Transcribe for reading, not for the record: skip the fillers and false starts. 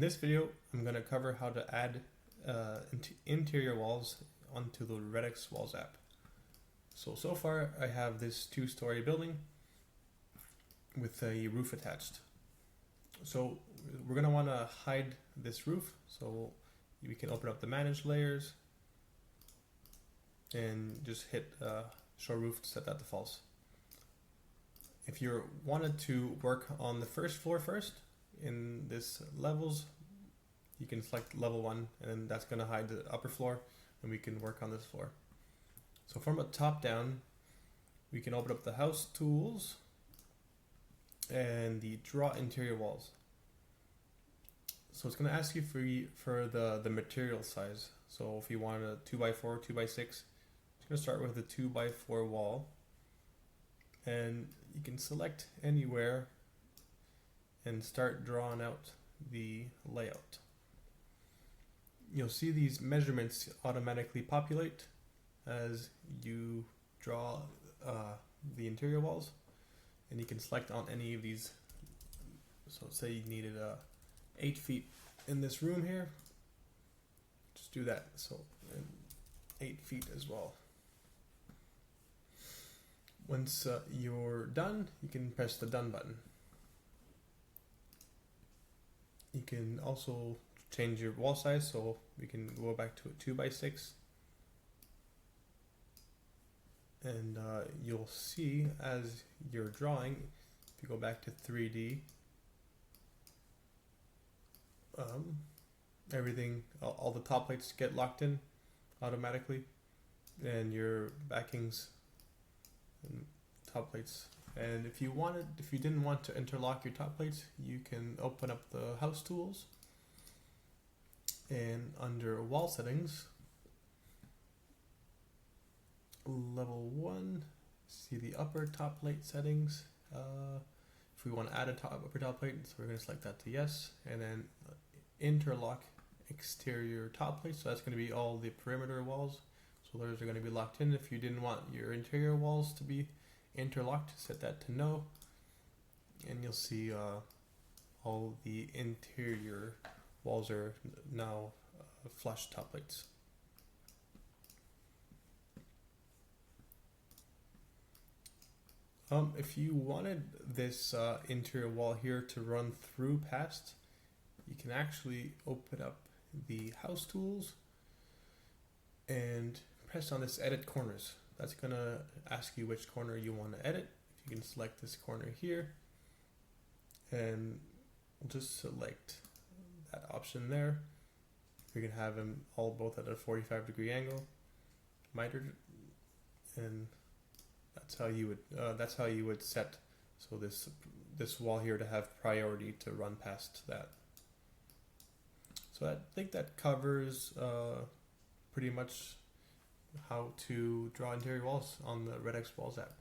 In this video, I'm going to cover how to add interior walls onto the RedX Walls app. So far I have this 2-story building with a roof attached. So we're going to want to hide this roof, so we can open up the manage layers and just hit show roof to set that to false. If you wanted to work on the first floor first, in this levels, you can select level 1 and then that's going to hide the upper floor and we can work on this floor. So from a top down, we can open up the house tools and the draw interior walls. So it's going to ask you for the material size. So if you want a 2x4, 2x6, it's going to start with a 2x4 wall, and you can select anywhere and start drawing out the layout. You'll see these measurements automatically populate as you draw the interior walls, and you can select on any of these. So say you needed 8 feet in this room here, just do that. So 8 feet as well. Once you're done, you can press the done button. You can also change your wall size, so we can go back to a 2x6, and you'll see as you're drawing, if you go back to 3D, everything, all the top plates get locked in automatically, and your backings and top plates. And if you didn't want to interlock your top plates, you can open up the house tools, and under wall settings, level 1, see the upper top plate settings. If we want to add a upper top plate, so we're going to select that to yes, and then interlock exterior top plates. So that's going to be all the perimeter walls. So those are going to be locked in. If you didn't want your interior walls to be interlocked, set that to no, and you'll see all the interior walls are now flush top plates. If you wanted this interior wall here to run through past, you can actually open up the house tools and press on this edit corners. That's going to ask you which corner you want to edit. You can select this corner here, and we'll just select that option there. We can have them all both at a 45-degree angle, mitered, and that's how you would set so this wall here to have priority to run past that. So I think that covers pretty much how to draw interior walls on the RedX Walls app.